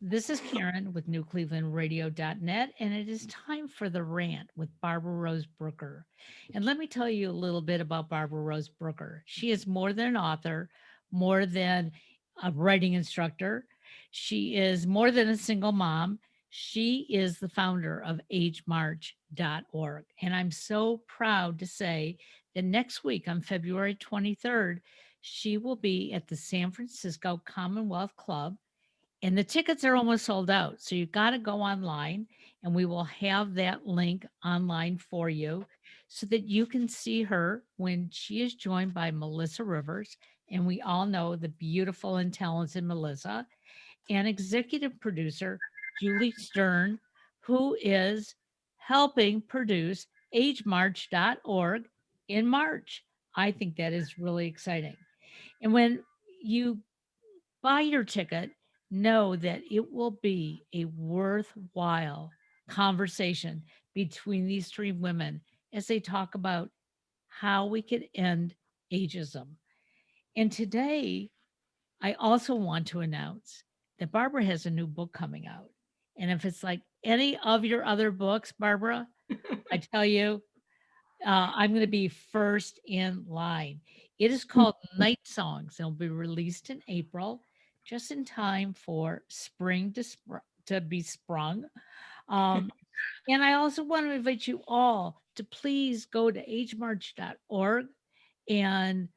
This is Karen with NewClevelandRadio.net, and it is time for the rant with Barbara Rose Brooker. And let me tell you a little bit about Barbara Rose Brooker. She is more than an author, more than a writing instructor. She is more than a single mom. She is the founder of agemarch.org. And I'm so proud to say that next week on February 23rd, she will be at the San Francisco Commonwealth Club and the tickets are almost sold out. So you've got to go online and we will have that link online for you so that you can see her when she is joined by Melissa Rivers. And we all know the beautiful and talented Melissa and executive producer Julie Stern, who is helping produce agemarch.org in March. I think that is really exciting. And when you buy your ticket, know that it will be a worthwhile conversation between these three women as they talk about how we could end ageism. And today, I also want to announce that Barbara has a new book coming out. And if it's like any of your other books, Barbara, I tell you, I'm going to be first in line. It is called Night Songs. It'll be released in April, just in time for spring to be sprung. Um, and I also want to invite you all to please go to agemarch.org and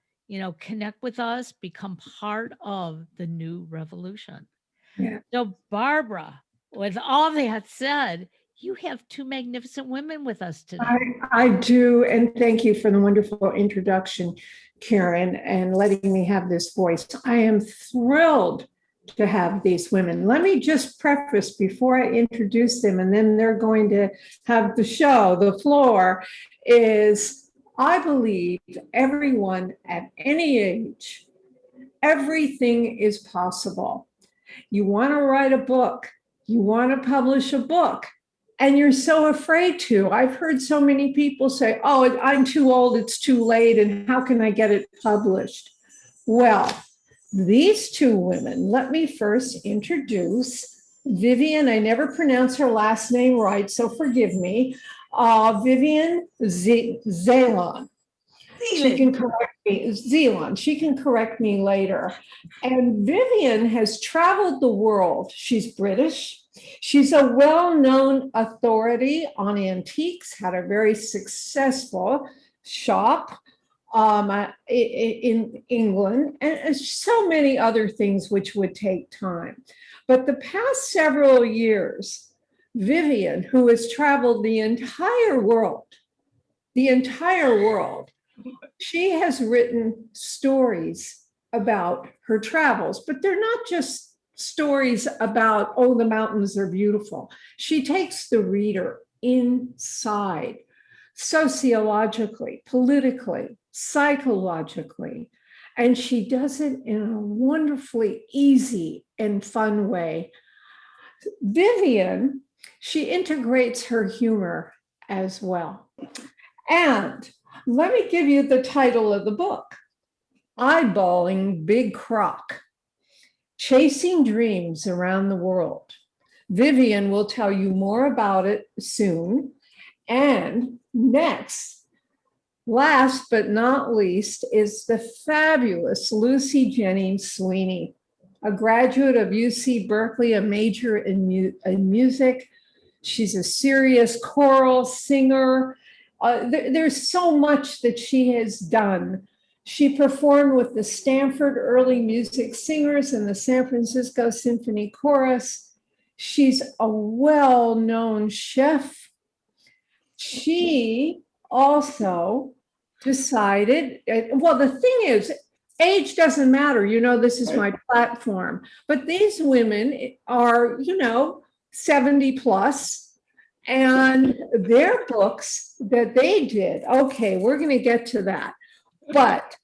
connect with us, become part of the new revolution. Yeah. So, Barbara, with all that said, you have two magnificent women with us today. I do. And thank you for the wonderful introduction, Karen, and letting me have this voice. I am thrilled to have these women. Let me just preface before I introduce them, and then they're going to have the show, the floor, is I believe everyone at any age, everything is possible. You want to write a book, you want to publish a book, and you're so afraid to. I've heard so many people say, oh, I'm too old, it's too late, and how can I get it published? Well, these two women, let me first introduce Vivian. I never pronounce her last name right, so forgive me. Vivian Zielin. She can correct me, Zielin. She can correct me later. And Vivian has traveled the world. She's British. She's a well-known authority on antiques, had a very successful shop in England, and so many other things which would take time. But the past several years, Vivian, who has traveled the entire world, she has written stories about her travels, but they're not just stories about, oh, the mountains are beautiful. She takes the reader inside, sociologically, politically, psychologically, and she does it in a wonderfully easy and fun way. Vivian, she integrates her humor as well. And let me give you the title of the book, Eyeballing Big Croc, Chasing Dreams Around the World. Vivian will tell you more about it soon. And next, last but not least, is the fabulous Lucy Jennings Sweeney, a graduate of UC Berkeley, a major in music. She's a serious choral singer. There's so much that she has done. She performed with the Stanford Early Music Singers and the San Francisco Symphony Chorus. She's a well-known chef. She also decided, well, the thing is, age doesn't matter. This is my platform. But these women are, 70 plus. And their books that they did, okay, we're going to get to that. But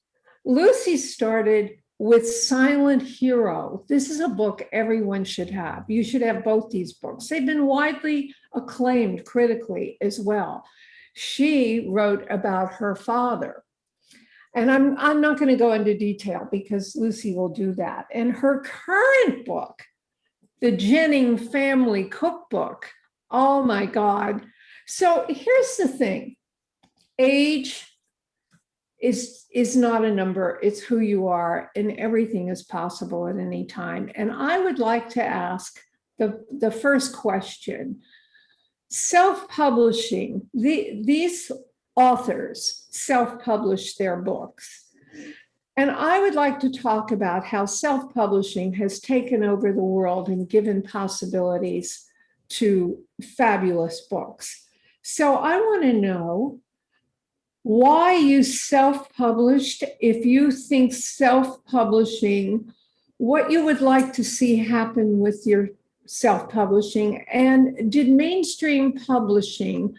Lucy started with Silent Hero. This is a book everyone should have. You should have both these books. They've been widely acclaimed critically as well. She wrote about her father. And I'm not going to go into detail because Lucy will do that. And her current book the Jennings family cookbook. Oh my God. So here's the thing. Age is not a number, it's who you are, and everything is possible at any time. And I would like to ask the first question. Self-publishing, these authors self-publish their books. And I would like to talk about how self-publishing has taken over the world and given possibilities to fabulous books. So I want to know why you self-published, if you think self-publishing, what you would like to see happen with your self-publishing, and did mainstream publishing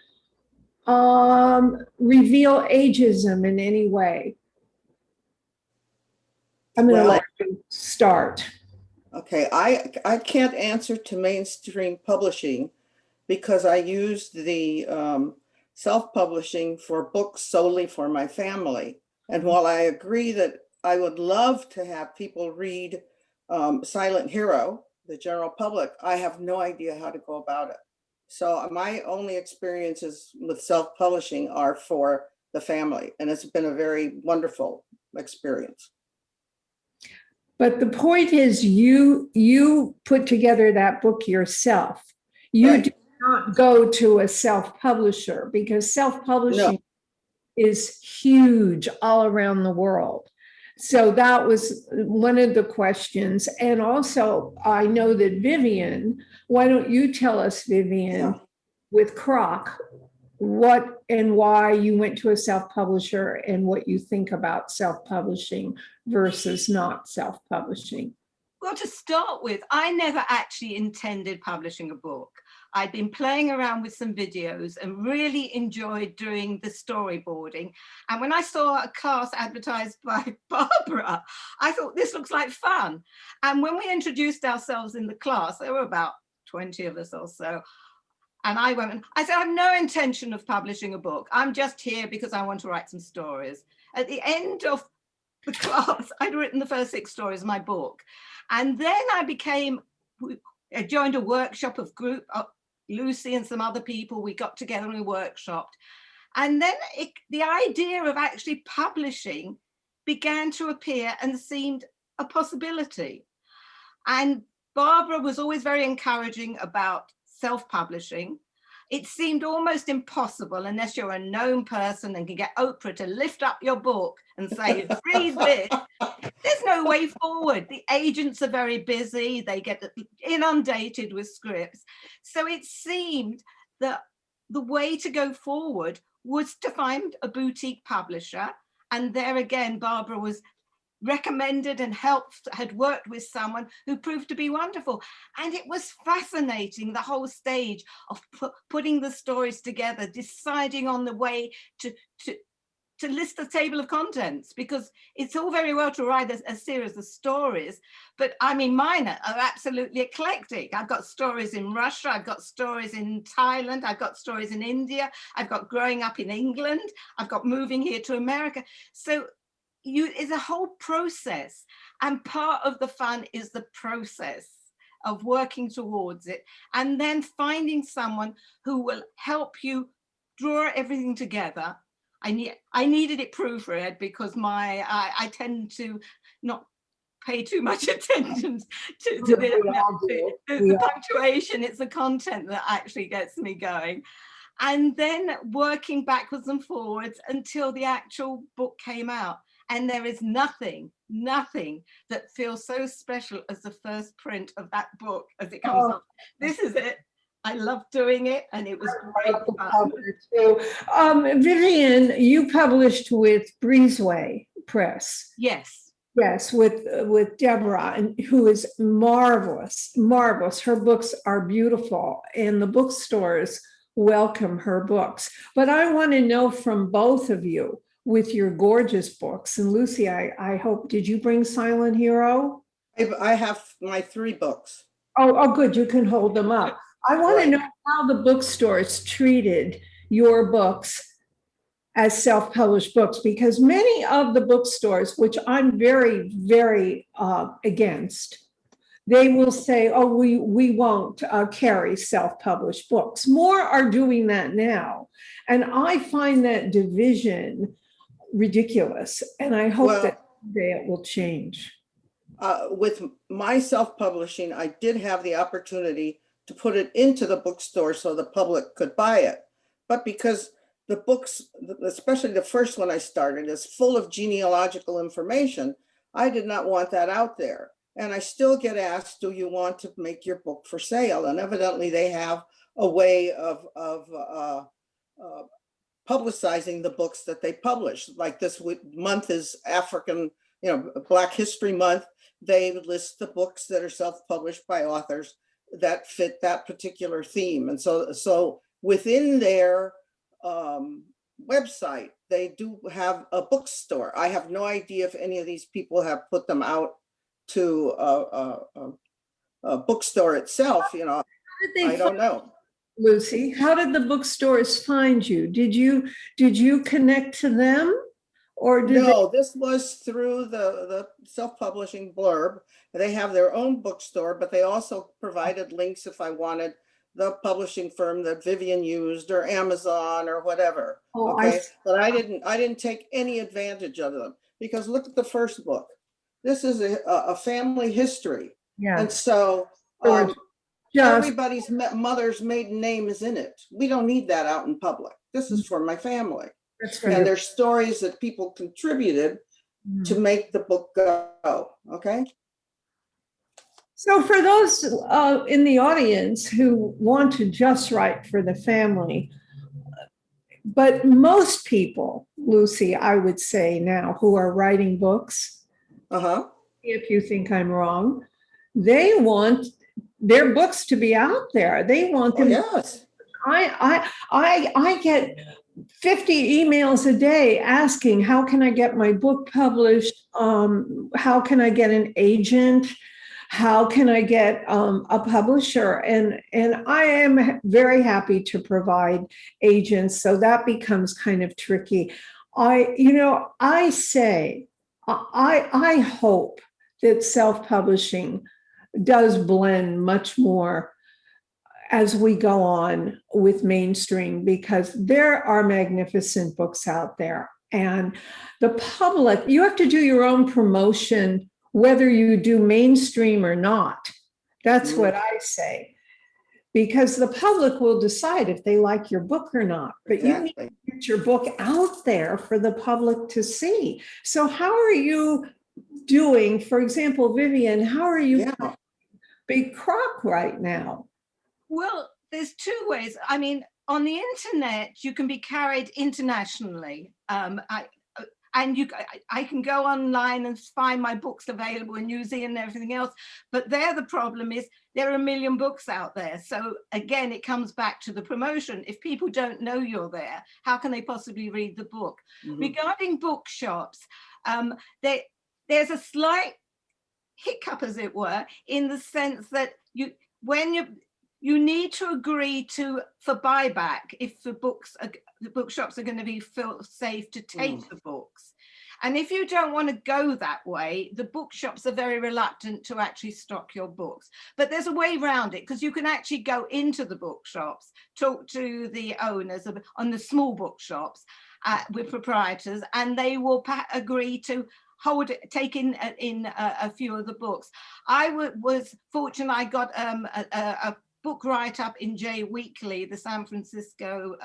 reveal ageism in any way? I'm going to let you start. Okay, I can't answer to mainstream publishing because I used the self-publishing for books solely for my family. And while I agree that I would love to have people read Silent Hero, the general public, I have no idea how to go about it. So my only experiences with self-publishing are for the family, and it's been a very wonderful experience. But the point is, you put together that book yourself. You Right. did not go to a self-publisher, because self-publishing is huge all around the world. So that was one of the questions. And also, I know that Vivian, why don't you tell us, Vivian, with Kroc, what and why you went to a self-publisher and what you think about self-publishing versus not self-publishing? Well, to start with, I never actually intended publishing a book. I'd been playing around with some videos and really enjoyed doing the storyboarding. And when I saw a class advertised by Barbara, I thought, this looks like fun. And when we introduced ourselves in the class, there were about 20 of us or so. And I went, I said, I have no intention of publishing a book. I'm just here because I want to write some stories. At the end of the class, I'd written the first 6 stories of my book. And then I joined a workshop of group, Lucy and some other people. We got together and we workshopped. And then the idea of actually publishing began to appear and seemed a possibility. And Barbara was always very encouraging about self-publishing. It seemed almost impossible unless you're a known person and can get Oprah to lift up your book and say, read this. There's no way forward. The agents are very busy. They get inundated with scripts. So it seemed that the way to go forward was to find a boutique publisher. And there again, Barbara was recommended and had worked with someone who proved to be wonderful. And it was fascinating, the whole stage of putting the stories together, deciding on the way to list the table of contents, because it's all very well to write a series of stories, but I mean, mine are absolutely eclectic. I've got stories in Russia, I've got stories in Thailand, I've got stories in India, I've got growing up in England, I've got moving here to America. So it's a whole process, and part of the fun is the process of working towards it, and then finding someone who will help you draw everything together. I needed it proofread because I tend to not pay too much attention to the punctuation. It's the content that actually gets me going. And then working backwards and forwards until the actual book came out. And there is nothing that feels so special as the first print of that book as it comes up. This is it. I love doing it, and it was great fun. Vivian, you published with Breezeway Press. Yes. Yes, with Deborah, who is marvelous. Her books are beautiful, and the bookstores welcome her books. But I want to know from both of you, with your gorgeous books, and Lucy, I hope, did you bring Silent Hero? I have my 3 books. Oh, good, you can hold them up. I want to know how the bookstores treated your books as self-published books, because many of the bookstores, which I'm very, very against, they will say, oh, we won't carry self-published books. More are doing that now. And I find that division ridiculous. And I hope Well, that someday it will change. with my self-publishing, I did have the opportunity to put it into the bookstore so the public could buy it. But because the books, especially the first one I started, is full of genealogical information, I did not want that out there. And I still get asked, do you want to make your book for sale? And evidently they have a way of publicizing the books that they publish. Like this month is African, Black History Month. They list the books that are self-published by authors that fit that particular theme. And so within their website, they do have a bookstore. I have no idea if any of these people have put them out to a bookstore itself. I don't know. Lucy, how did the bookstores find you? Did you connect to them, or did No, this was through the self-publishing blurb. They have their own bookstore, but they also provided links if I wanted the publishing firm that Vivian used, or Amazon, or whatever. Oh, Okay, but I didn't take any advantage of them, because look at the first book. This is a family history, Yeah. and so everybody's mother's maiden name is in it. We don't need that out in public. This is for my family. That's And there's stories that people contributed to make the book go. Okay. So for those in the audience who want to just write for the family, but most people, Lucy, I would say now, who are writing books, if you think I'm wrong, they want their books to be out there. They want them. Yes. I get 50 emails a day asking, how can I get my book published? How can I get an agent? How can I get a publisher? And I am very happy to provide agents. So that becomes kind of tricky. I hope that self-publishing does blend much more as we go on with mainstream, because there are magnificent books out there. And the public, you have to do your own promotion, whether you do mainstream or not. That's what I say, because the public will decide if they like your book or not. But you need to get your book out there for the public to see. So how are you doing? For example, Vivian, how are you Big Croc right now? Well, there's two ways. I mean, on the internet, you can be carried internationally. I can go online and find my books available in New Zealand and everything else. But there, the problem is there are a million books out there. So again, it comes back to the promotion. If people don't know you're there, how can they possibly read the book? Regarding bookshops, there's a slight hiccup, as it were, in the sense that you need to agree for buyback if the bookshops are going to be felt safe to take the books. And if you don't want to go that way, the bookshops are very reluctant to actually stock your books. But there's a way around it, because you can actually go into the bookshops, talk to the owners on the small bookshops with proprietors, and they will agree to take in a few of the books. I was fortunate. I got a book write-up in J Weekly, the San Francisco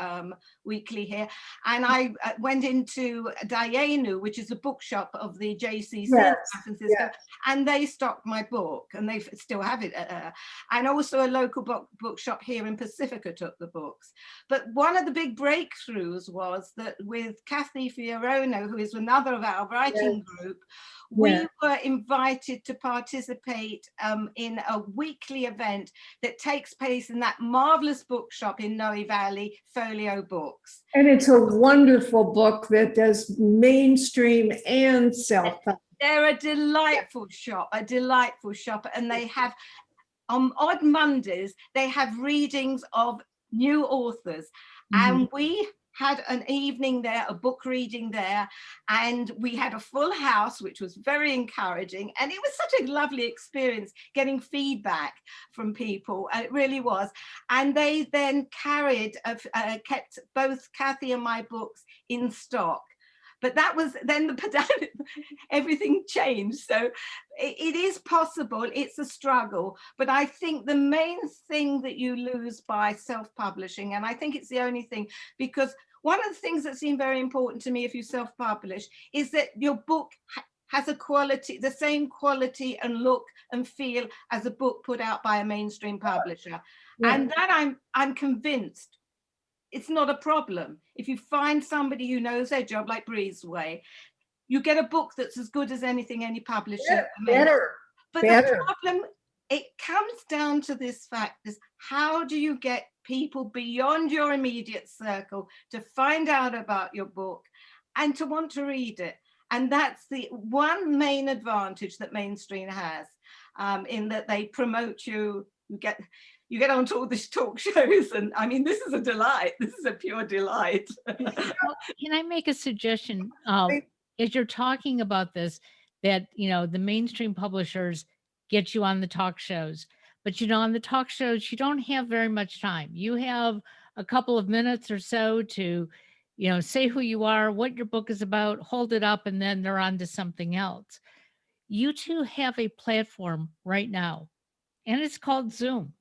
weekly here, and I went into Dayenu, which is a bookshop of the JCC in San Francisco, and they stocked my book, and they still have it. And also a local bookshop here in Pacifica took the books. But one of the big breakthroughs was that with Kathy Fiorono, who is another of our writing group, we were invited to participate in a weekly event that takes place in that marvelous bookshop in Noe Valley, Folio Books. And it's a wonderful book that does mainstream and self-publishing. They're a delightful shop, and they have, on odd Mondays, they have readings of new authors. And we had an evening there, a book reading there, and we had a full house, which was very encouraging. And it was such a lovely experience getting feedback from people. It really was. And they then kept both Kathy and my books in stock. But that was then the pandemic, everything changed. So it is possible, it's a struggle. But I think the main thing that you lose by self-publishing, and I think it's the only thing, because one of the things that seemed very important to me if you self-publish is that your book has a quality, the same quality and look and feel as a book put out by a mainstream publisher. Yeah. And that I'm convinced it's not a problem. If you find somebody who knows their job, like Breezeway, you get a book that's as good as anything any publisher. Better. But the problem, it comes down to this fact is, how do you get people beyond your immediate circle to find out about your book and to want to read it? And that's the one main advantage that mainstream has, in that they promote you, you get onto all these talk shows, and I mean, this is a delight. This is a pure delight. Can I make a suggestion? As you're talking about this, that, the mainstream publishers get you on the talk shows, but, on the talk shows, you don't have very much time. You have a couple of minutes or so to, say who you are, what your book is about, hold it up, and then they're on to something else. You two have a platform right now, and it's called Zoom.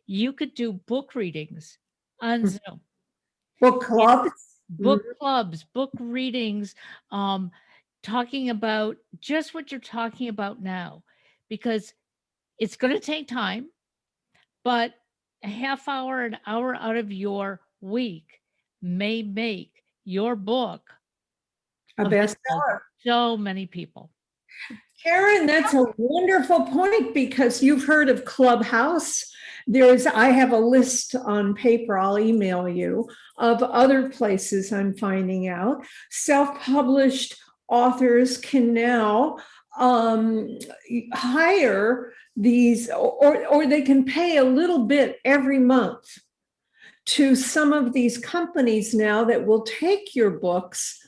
You could do book readings on Zoom. Book clubs. Book clubs, book readings, talking about just what you're talking about now, because it's going to take time, but a half hour, an hour out of your week may make your book A bestseller. So many people. Karen, that's a wonderful point, because you've heard of Clubhouse. I have a list on paper, I'll email you, of other places I'm finding out. Self-published authors can now hire these, or they can pay a little bit every month to some of these companies now that will take your books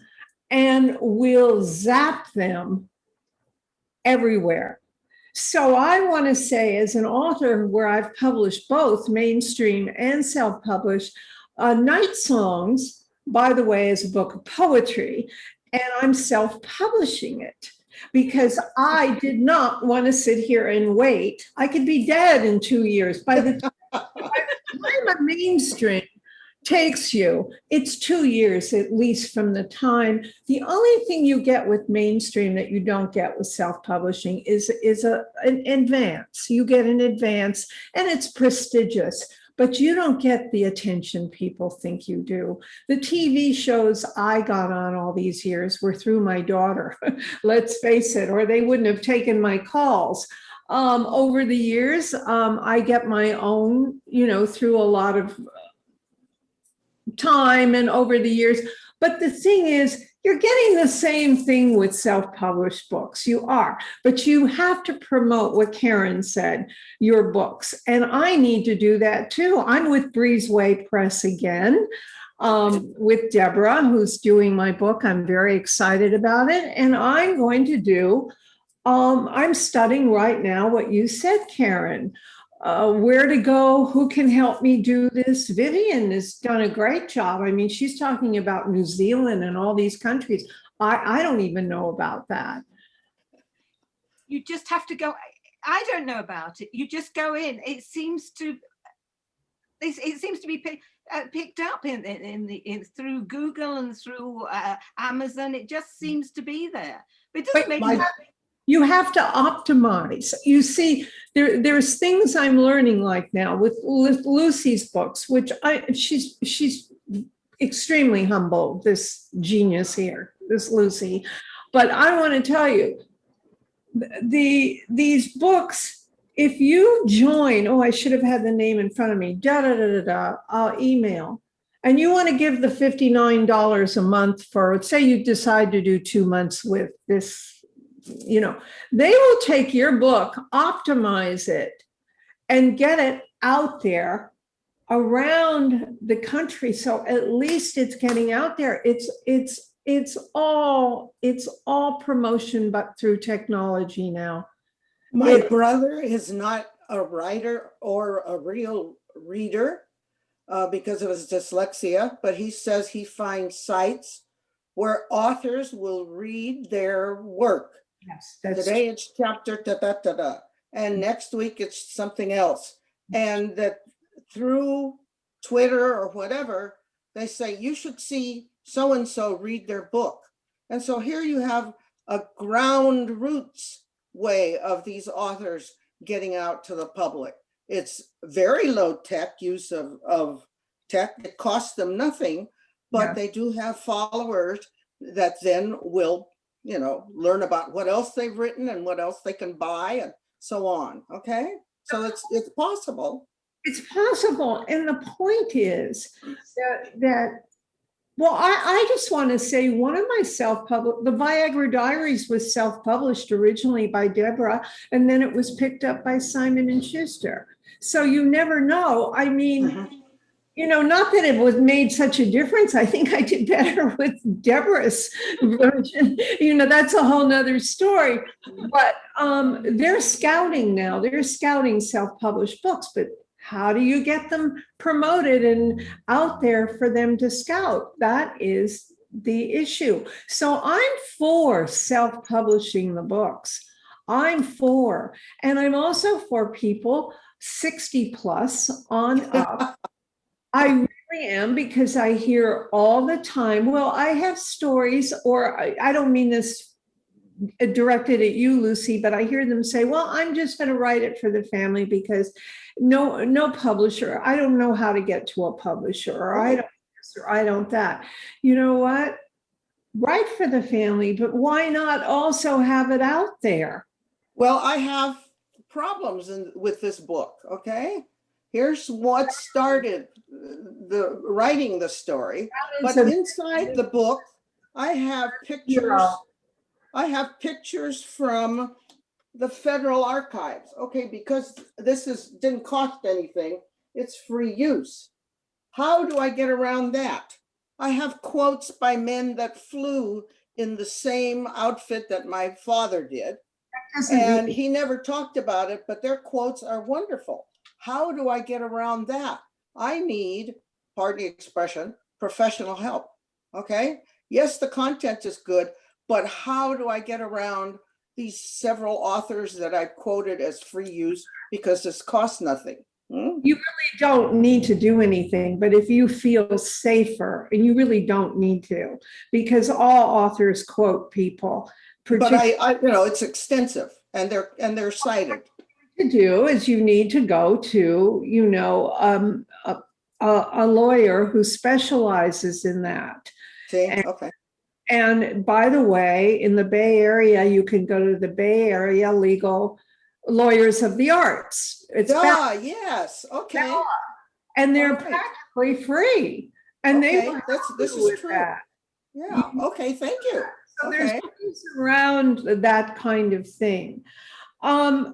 and will zap them everywhere. So I want to say, as an author where I've published both mainstream and self-published, Night Songs, by the way, is a book of poetry, and I'm self-publishing it because I did not want to sit here and wait. I could be dead in 2 years. By the time a mainstream takes you, it's 2 years at least from the time. The only thing you get with mainstream that you don't get with self-publishing is an advance. You get an advance, and it's prestigious, but you don't get the attention people think you do. The TV shows I got on all these years were through my daughter, let's face it, or they wouldn't have taken my calls. Over the years, I get my own, through a lot of time and over the years. But the thing is, you're getting the same thing with self-published books. You are, but you have to promote what Karen said, your books. And I need to do that too. I'm with Breezeway Press again, with Deborah, who's doing my book. I'm very excited about it. And I'm going to do, I'm studying right now what you said, Karen. Where to go, who can help me do this. Vivian has done a great job. I mean, she's talking about New Zealand and all these countries. I don't even know about that. You just have to go. I don't know about it. You just go in. It seems to be picked up in through Google and through Amazon. It just seems to be there. But it doesn't make sense. You have to optimize. You see, there's things I'm learning like now with Lucy's books, which she's extremely humble, this genius here, this Lucy. But I want to tell you, these books, if you join, I should have had the name in front of me, I'll email. And you want to give the $59 a month for, say you decide to do 2 months with this, they will take your book, optimize it, and get it out there around the country. So at least it's getting out there. It's all promotion, but through technology now. My brother is not a writer or a real reader because of his dyslexia, but he says he finds sites where authors will read their work. Yes, that's Today it's chapter da da da da, and next week it's something else. And that through Twitter or whatever, they say you should see so and so read their book. And so here you have a ground roots way of these authors getting out to the public. It's very low tech use of tech. It costs them nothing, but Yeah. they do have followers that then will, you know, learn about what else they've written and what else they can buy and so on. Okay. So it's possible. It's possible. And the point is that well, I just want to say one of my the Viagra Diaries was self-published originally by Deborah, and then it was picked up by Simon and Schuster. So you never know. I mean, you know, not that it was made such a difference. I think I did better with Deborah's version. You know, that's a whole nother story. But they're scouting now. They're scouting self-published books, but how do you get them promoted and out there for them to scout? That is the issue. So I'm for self-publishing the books. I'm for, and I'm also for people 60 plus on up. I really am, because I hear all the time, well, I have stories, or I don't mean this directed at you, Lucy, but I hear them say, well, I'm just going to write it for the family because no publisher, I don't know how to get to a publisher, or I don't this, or I don't that. You know what? Write for the family, but why not also have it out there? Well, I have problems with this book. Okay. Here's what started the writing the story. But inside the book, I have pictures. I have pictures from the Federal Archives. Okay, because this didn't cost anything. It's free use. How do I get around that? I have quotes by men that flew in the same outfit that my father did. And he never talked about it, but their quotes are wonderful. How do I get around that? I need, pardon the expression, professional help. Okay. Yes, the content is good, but how do I get around these several authors that I quoted as free use because this costs nothing? You really don't need to do anything, but if you feel safer, and you really don't need to, because all authors quote people. But I you know, it's extensive, and they're cited. To do is you need to go to, you know, a lawyer who specializes in that. See, okay. And by the way, in the Bay Area, you can go to the Bay Area Legal Lawyers of the Arts. It's yes, okay. And they're practically free. And okay. This is true. That. Yeah. Okay. Thank you. So there's things around that kind of thing. I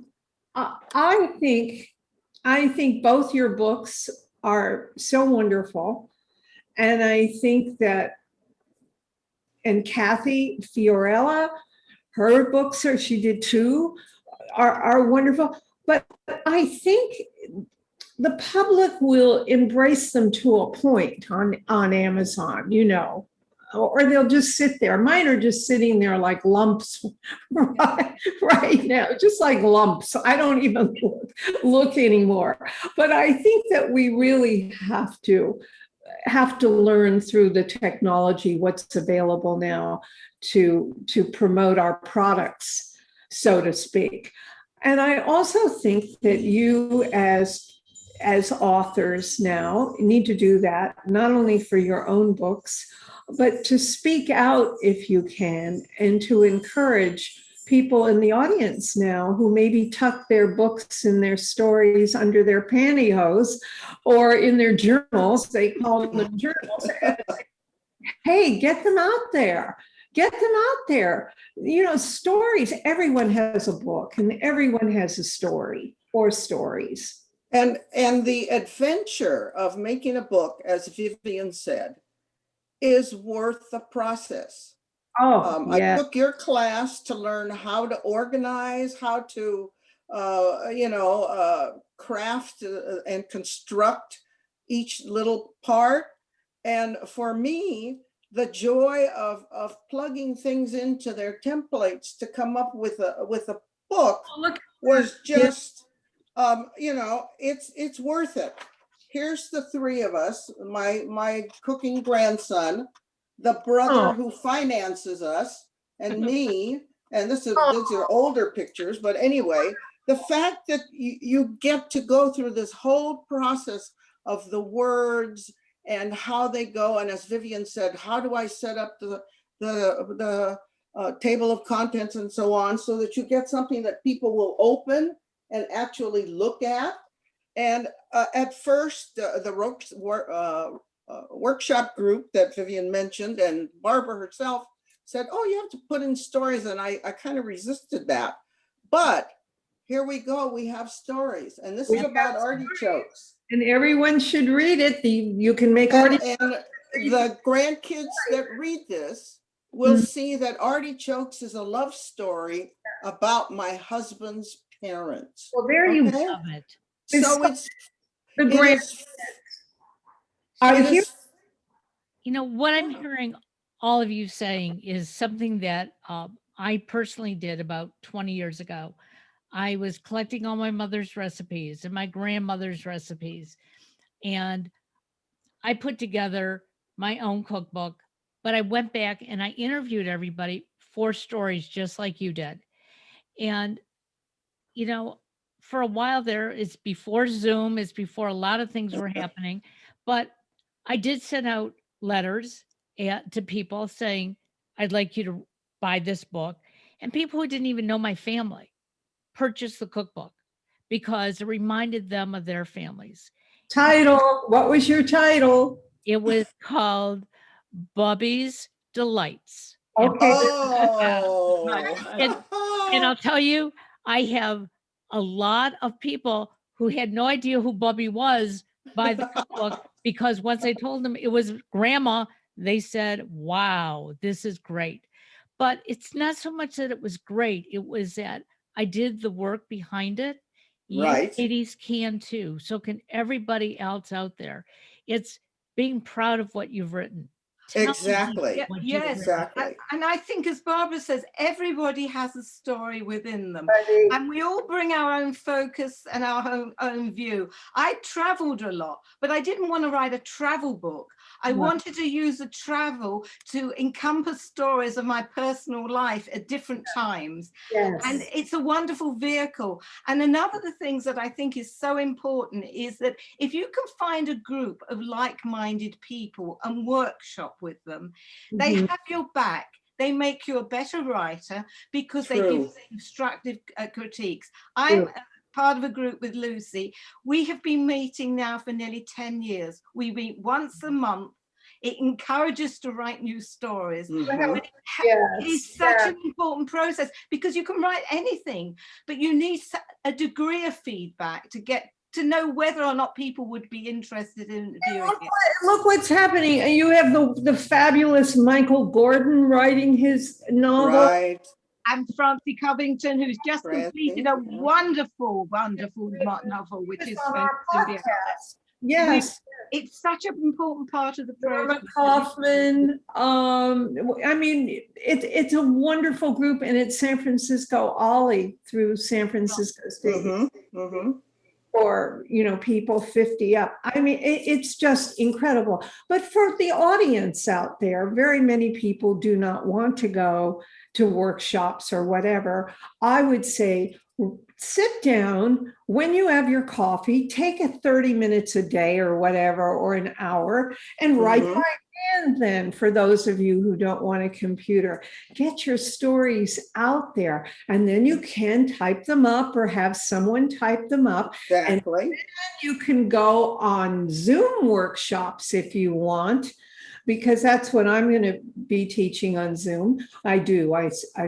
think both your books are so wonderful, and I think that, and Kathy Fiorella, her books she did too, are wonderful. But I think the public will embrace them to a point on Amazon, you know, or they'll just sit there. Mine are just sitting there like lumps right now, just like lumps. I don't even look anymore. But I think that we really have to learn through the technology what's available now to promote our products, so to speak. And I also think that you as authors now need to do that, not only for your own books, but to speak out if you can, and to encourage people in the audience now who maybe tuck their books and their stories under their pantyhose or in their journals. They call them journals. Hey, get them out there. Get them out there. You know, stories. Everyone has a book and everyone has a story or stories. And the adventure of making a book, as Vivian said, is worth the process. Oh, I yeah. took your class to learn how to organize, how to, craft and construct each little part. And for me, the joy of plugging things into their templates to come up with a book Oh, look, was yeah. just, it's worth it. Here's the three of us, my cooking grandson, the brother Oh, who finances us, and me. And these oh, are older pictures, but anyway, the fact that you get to go through this whole process of the words and how they go, and as Vivian said, how do I set up the table of contents and so on, so that you get something that people will open and actually look at. And at first, the workshop group that Vivian mentioned and Barbara herself said, oh, you have to put in stories. And I kind of resisted that. But here we go. We have stories. And this is about artichokes. and everyone should read it. You can make And artichokes. the grandkids that read this will see that artichokes is a love story about my husband's parents. Well, there you Okay? Love it. So the it grand. is, I'm it here. is, You know, what I'm hearing all of you saying is something that I personally did about 20 years ago. I was collecting all my mother's recipes and my grandmother's recipes, and I put together my own cookbook, but I went back and I interviewed everybody for stories just like you did. And, you know, for a while there, it's before Zoom, it's before a lot of things were happening, but I did send out letters to people saying, I'd like you to buy this book. And people who didn't even know my family purchased the cookbook because it reminded them of their families. Title. What was your title? It was called Bubby's Delights. And, Okay. and, and I'll oh. tell you, I have a lot of people who had no idea who Bubby was buy the cookbook because once I told them it was grandma, they said, wow, this is great. But it's not so much that it was great, it was that I did the work behind it. You Right. ladies can too. So can everybody else out there. It's being proud of what you've written. Tell me Exactly. what you've Yes. written. Exactly. And I think, as Barbara says, everybody has a story within them. And we all bring our own focus and our own view. I traveled a lot, but I didn't want to write a travel book. I wanted to use the travel to encompass stories of my personal life at different times. Yes. And it's a wonderful vehicle. And another of the things that I think is so important is that if you can find a group of like-minded people and workshop with them, they Mhm. have your back. They make you a better writer because they True. give constructive critiques. I'm part of a group with Lucy. We have been meeting now for nearly 10 years. We meet once a month. It encourages to write new stories. Mhm. It is such an important process because you can write anything, but you need a degree of feedback to get to know whether or not people would be interested in viewing it. Look what's happening. You have the fabulous Michael Gordon writing his novel. Right. And Francie Covington, who's just completed a yeah. wonderful novel, which is on going our to be podcast. Yes. It's such an important part of the Norma process. Kaufman. I mean, it's a wonderful group, and it's San Francisco Ollie through San Francisco State. Mm-hmm. Mm-hmm. Or people 50 up. I mean, it's just incredible. But for the audience out there, very many people do not want to go to workshops or whatever. I would say sit down when you have your coffee, take 30 minutes a day or whatever, or an hour, and write by hand. Then, for those of you who don't want a computer, get your stories out there, and then you can type them up or have someone type them up. Exactly. And you can go on Zoom workshops if you want, because that's what I'm going to be teaching on Zoom. I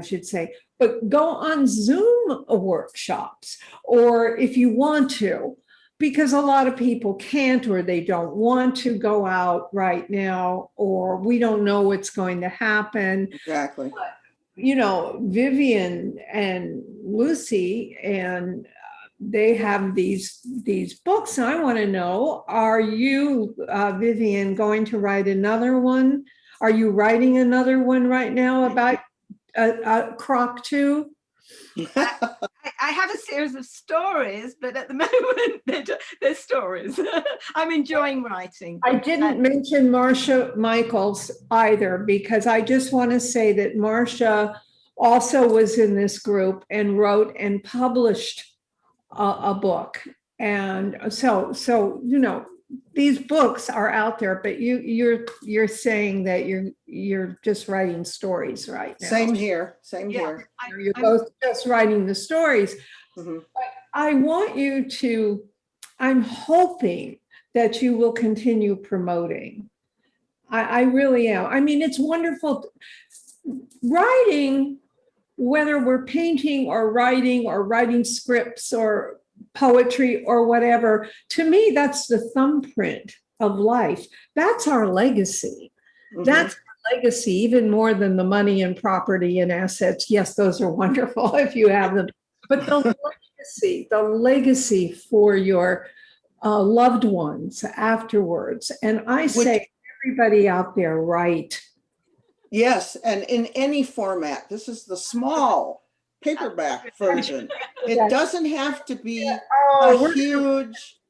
should say, but go on Zoom workshops, or if you want to, because a lot of people can't, or they don't want to go out right now, or we don't know what's going to happen. Exactly. You know, Vivian and Lucy, and they have these books. And I want to know, are you, Vivian, going to write another one? Are you writing another one right now about Croc 2? I have a series of stories, but at the moment they're stories. I'm enjoying writing. I didn't mention Marcia Michaels either, because I just want to say that Marcia also was in this group and wrote and published a book. And so, you know, these books are out there, but you're saying that you're just writing stories right now. Same here. Same Yeah, here. You're both just writing the stories. Mhm. I want you to, I'm hoping that you will continue promoting. I really am. I mean, it's wonderful. Writing, whether we're painting or writing scripts or poetry or whatever, to me, that's the thumbprint of life. That's our legacy. Mhm. That's our legacy, even more than the money and property and assets. Yes, those are wonderful if you have them. But the legacy for your loved ones afterwards. And I say, everybody out there, write. Yes, and in any format. This is the small paperback version. It doesn't have to be a huge,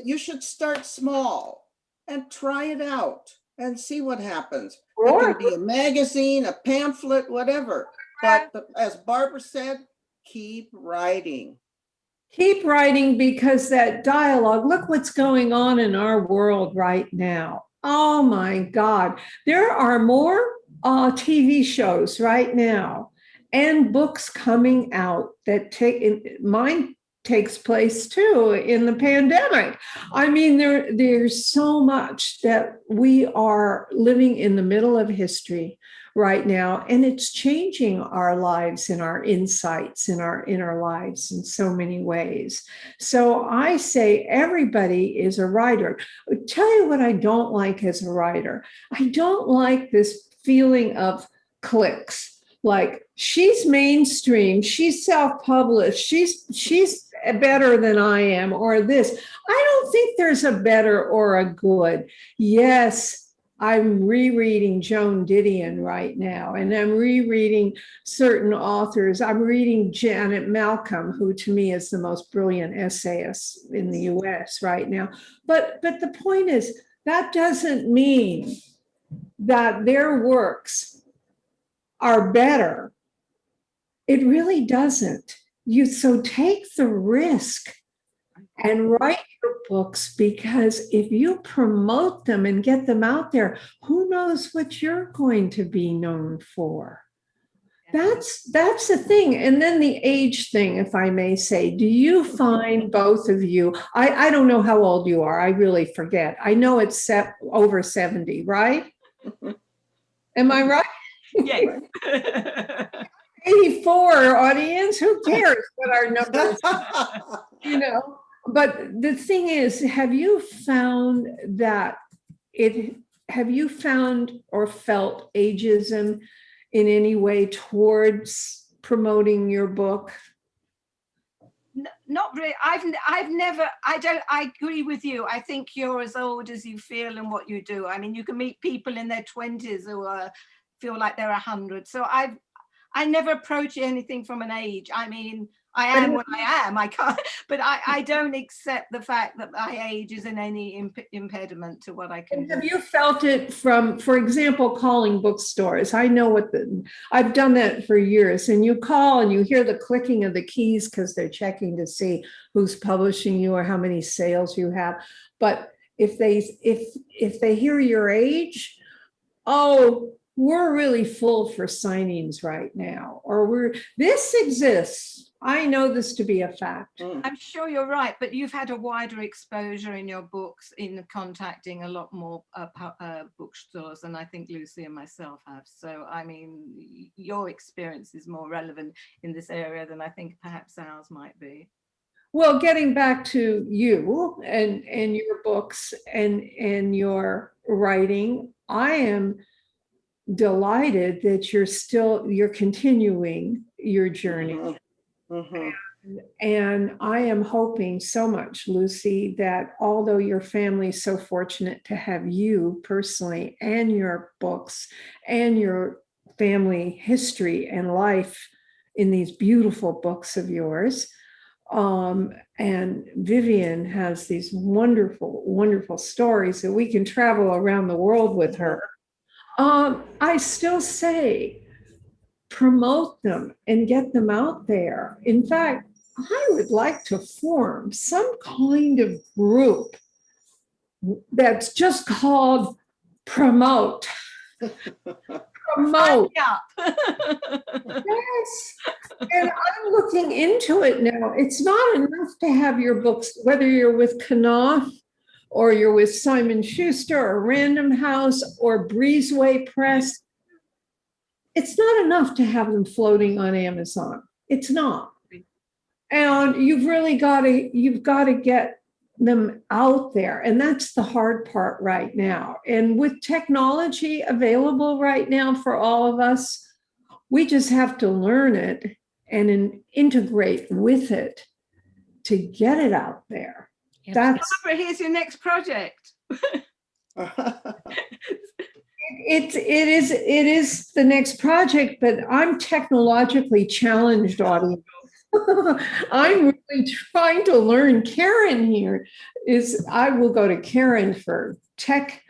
you should start small and try it out and see what happens. It can be a magazine, a pamphlet, whatever. But as Barbara said, keep writing. Keep writing, because that dialogue, look what's going on in our world right now. Oh my God. There are more TV shows right now and books coming out that mine takes place too in the pandemic. I mean, there's so much that we are living in the middle of history right now, and it's changing our lives and our insights in our inner lives in so many ways. So I say everybody is a writer. I'll tell you what I don't like as a writer. I don't like this feeling of clicks. Like, she's mainstream, she's self-published, she's better than I am, or this. I don't think there's a better or a good. Yes, I'm rereading Joan Didion right now, and I'm rereading certain authors. I'm reading Janet Malcolm, who to me is the most brilliant essayist in the US right now. But the point is, that doesn't mean that their works are better. It really doesn't. So take the risk and write your books, because if you promote them and get them out there, who knows what you're going to be known for. That's the thing. And then the age thing, if I may say, do you find, both of you, I don't know how old you are, I really forget. I know it's over 70, right? Am I right? Yes. 84 audience, who cares what our numbers are, you know? But the thing is, have you found or felt ageism in any way towards promoting your book? Not really. I've never, I agree with you. I think you're as old as you feel and what you do. I mean, you can meet people in their 20s who feel like they're 100. So I never approach anything from an age. I mean, I am what I am. I can't, but I don't accept the fact that my age is in any impediment to what I can do. Have you felt it from, for example, calling bookstores? I know I've done that for years, and you call and you hear the clicking of the keys because they're checking to see who's publishing you or how many sales you have. But if they hear your age, oh, we're really full for signings right now, or this exists. I know this to be a fact. I'm sure you're right, but you've had a wider exposure in your books in contacting a lot more bookstores than I think Lucy and myself have. So, I mean, your experience is more relevant in this area than I think perhaps ours might be. Well, getting back to you and your books and your writing, I am delighted that you're continuing your journey. Mhm. And I am hoping so much, Lucy, that although your family's so fortunate to have you personally and your books and your family history and life in these beautiful books of yours, and Vivian has these wonderful, wonderful stories that we can travel around the world with her. I still say promote them and get them out there. In fact, I would like to form some kind of group that's just called promote. Promote. Yeah. Yes. And I'm looking into it now. It's not enough to have your books, whether you're with Knopf or you're with Simon Schuster or Random House or Breezeway Press. It's not enough to have them floating on Amazon. It's not. And you've got to get them out there. And that's the hard part right now. And with technology available right now for all of us, we just have to learn it and integrate with it to get it out there. That's Barbara, here's your next project. it is the next project, but I'm technologically challenged, audience. I'm really trying to learn. Karen here I will go to Karen for tech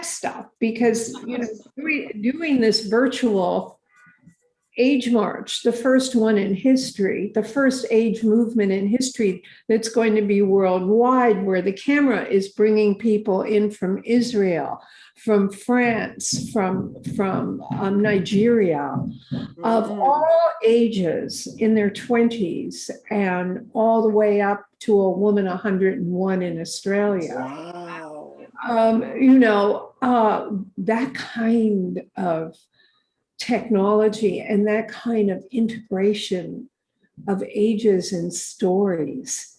stuff because doing this virtual age march, the first one in history, the first age movement in history that's going to be worldwide, where the camera is bringing people in from Israel, from France, from Nigeria, of all ages in their 20s and all the way up to a woman 101 in Australia. Wow. That kind of technology and that kind of integration of ages and stories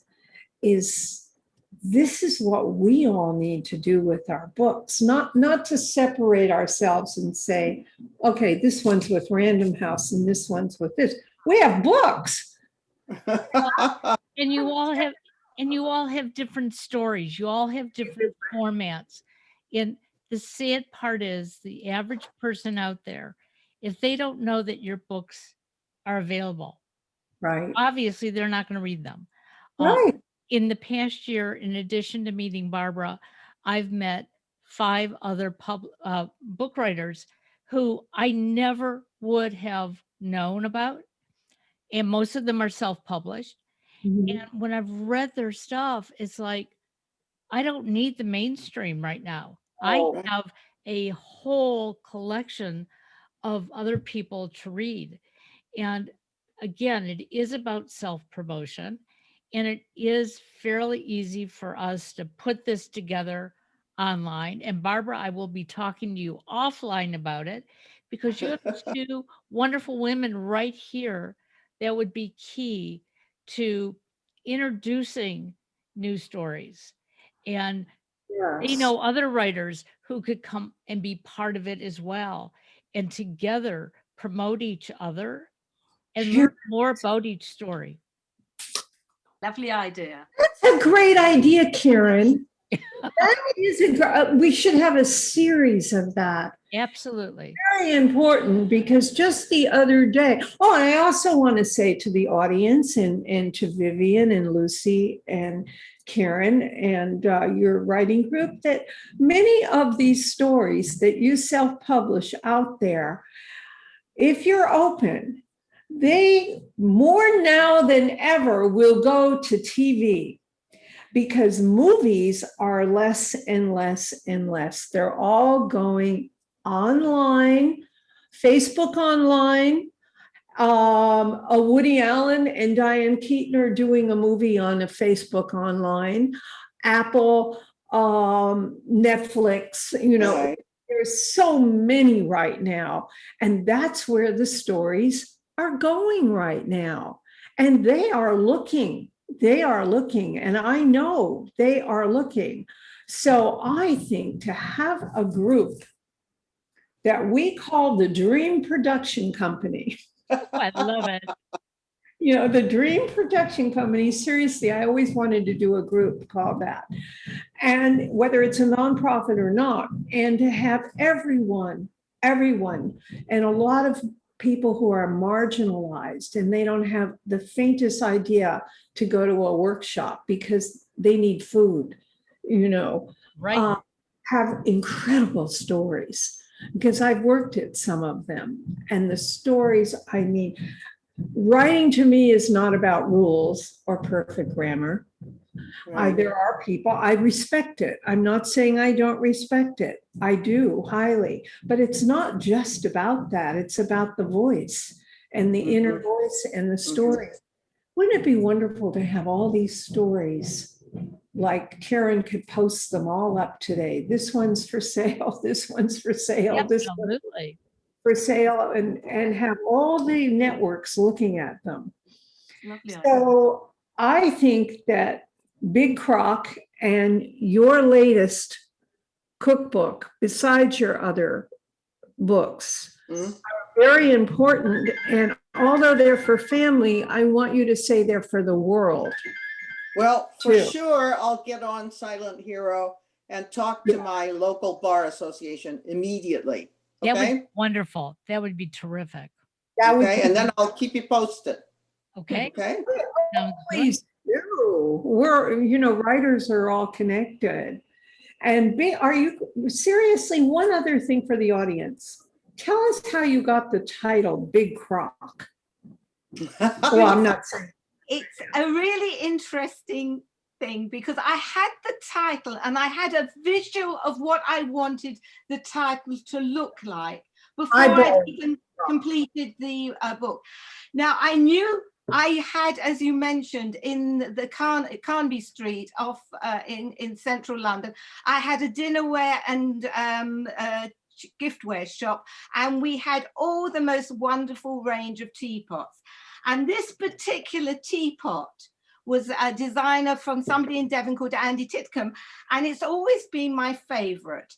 this is what we all need to do with our books, not to separate ourselves and say, okay, this one's with Random House and this one's with this. We have books. And you all have different stories. You all have different formats. And the sad part is the average person out there, if they don't know that your books are available, Right. obviously they're not going to read them. Right. In the past year, in addition to meeting Barbara, I've met 5 other book writers who I never would have known about. And most of them are self-published. Mhm. And when I've read their stuff, it's like, I don't need the mainstream right now. I Oh. have a whole collection of other people to read. And again, it is about self-promotion, and it is fairly easy for us to put this together online. And Barbara, I will be talking to you offline about it because you have 2 wonderful women right here that would be key to introducing new stories. And they Yes. know other writers who could come and be part of it as well. And together promote each other and learn more about each story. Lovely idea. That's a great idea, Karen. That is we should have a series of that. Absolutely. Very important, because just the other day, and I also want to say to the audience and to Vivian and Lucy and Karen and your writing group, that many of these stories that you self-publish out there, if you're open, they more now than ever will go to TV, because movies are less and less and less. They're all going online, Facebook online. A Woody Allen and Diane Keaton are doing a movie on a Facebook online. Apple, Netflix, Right. there's so many right now. And that's where the stories are going right now. And they are looking they are looking, and I know they are looking. So I think to have a group that we call the Dream Production Company, Oh, I love it. the Dream Production Company, seriously, I always wanted to do a group called that. And whether it's a nonprofit or not, and to have everyone, and a lot of people who are marginalized and they don't have the faintest idea to go to a workshop because they need food, Right. have incredible stories, because I've worked at some of them. And the stories, I mean, writing to me is not about rules or perfect grammar. Right. There are people, I respect it. I'm not saying I don't respect it. I do highly, but it's not just about that. It's about the voice and the inner voice and the stories. Wouldn't it be wonderful to have all these stories? Like Karen could post them all up today. This one's for sale. This one's for sale. Yep, This one's absolutely. for sale, and have all the networks looking at them. Lovely idea. So I think that Big Crock and your latest cookbook, besides your other books, Mhm. are very important. And although they're for family, I want you to say they're for the world. Well, for Too. sure, I'll get on Silent Hero and talk to my local bar association immediately. That would Okay. be wonderful. That would be terrific. That would Okay. And then I'll keep you posted. Okay. Okay. Sounds good. please do. We're, writers are all connected. And are you seriously, one other thing for the audience? Tell us how you got the title Big Crock. Well, I'm not saying. It's a really interesting thing because I had the title and I had a visual of what I wanted the title to look like before I even completed the book. Now, I knew I had, as you mentioned, in the Carnaby Street off in central London, I had a dinnerware and giftware shop, and we had all the most wonderful range of teapots. And this particular teapot was a designer from somebody in Devon called Andy Titcombe, and it's always been my favorite.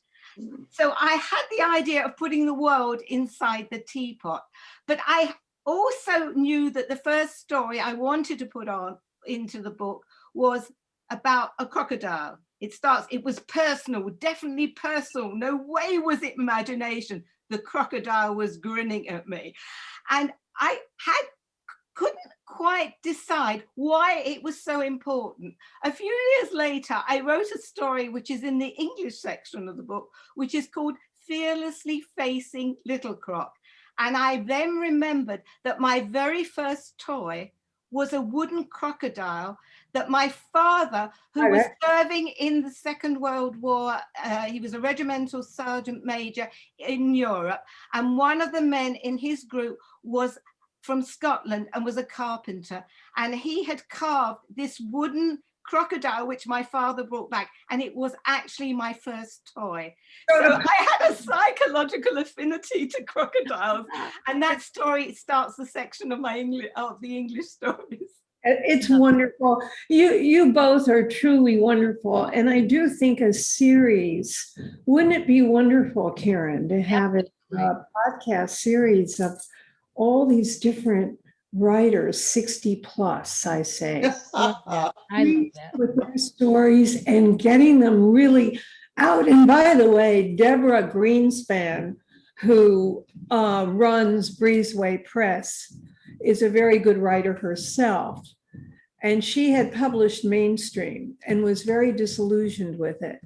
So I had the idea of putting the world inside the teapot, but I also knew that the first story I wanted to put on into the book was about a crocodile. It was personal, definitely personal. No way was it imagination. The crocodile was grinning at me. And I couldn't quite decide why it was so important. A few years later, I wrote a story which is in the English section of the book, which is called Fearlessly Facing Little Croc. And I then remembered that my very first toy was a wooden crocodile that my father, who was serving in the Second World War, he was a regimental sergeant major in Europe, and one of the men in his group was from Scotland and was a carpenter, and he had carved this wooden crocodile which my father brought back, and it was actually my first toy. So I had a psychological affinity to crocodiles, and that story starts the section of the English stories. It's wonderful. You both are truly wonderful, and I do think a series, wouldn't it be wonderful, Karen, to have a podcast series of all these different writers, 60 plus, I say. I love that. With their stories and getting them really out. And by the way, Deborah Greenspan, who runs Breezeway Press, is a very good writer herself. And she had published mainstream and was very disillusioned with it.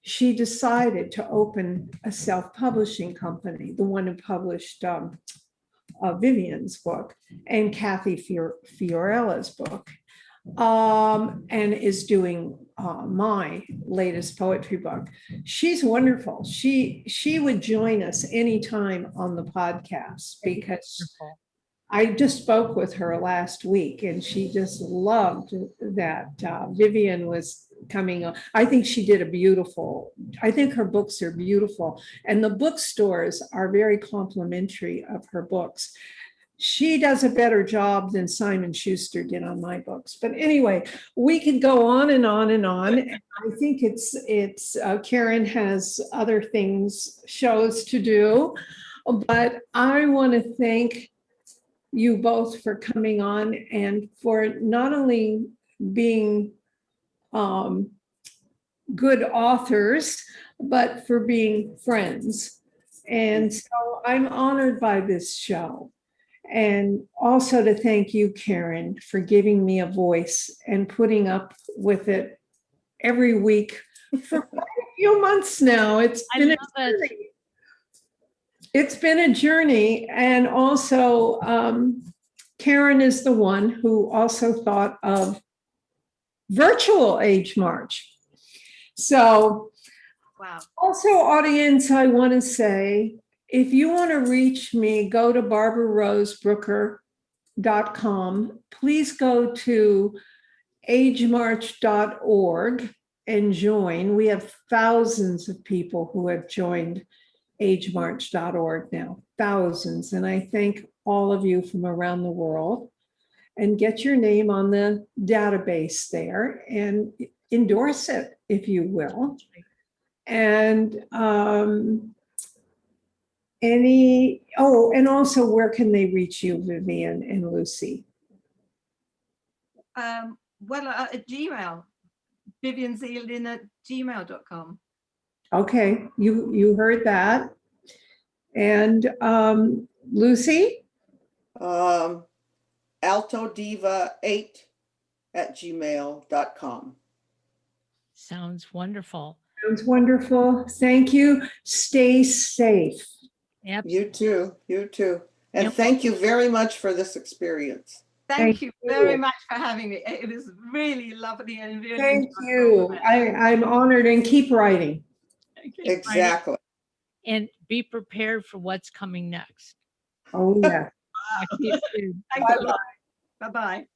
She decided to open a self-publishing company, the one who published Vivian's book and Kathy Fiorella's book, and is doing my latest poetry book. She's wonderful. She would join us anytime on the podcast because I just spoke with her last week and she just loved that Vivian was coming on. I think she did I think her books are beautiful, and the bookstores are very complimentary of her books. she does a better job than Simon Schuster did on my books. But anyway, we could go on and on and on. I think Karen has other things, shows to do, but I want to thank you both for coming on and for not only being good authors, but for being friends. And so I'm honored by this show. And also to thank you, Karen, for giving me a voice and putting up with it every week for quite a few months now. It's I been love a it. journey. It's been a journey. And also, Karen is the one who also thought of virtual Age March. So, Wow. also, audience, I want to say, if you want to reach me, go to barbararosebbrooker.com. Please go to agemarch.org and join. We have thousands of people who have joined agemarch.org now, thousands. And I thank all of you from around the world. And get your name on the database there and endorse it, if you will. And and also, where can they reach you, Vivian and Lucy? Well, at Gmail, vivianzielin@gmail.com. Okay, you heard that. And Lucy? altodiva8@gmail.com. Sounds wonderful. Sounds wonderful. Thank you. Stay safe. Yep. You too. You too. And Yep. thank you very much for this experience. Thank Thank you you. very much for having me. It was really lovely and really Thank enjoyable. you. I'm honored, and keep writing. Okay, Exactly. and be prepared for what's coming next. Oh, yeah. Talk to you soon. Thanks a lot. Bye-bye.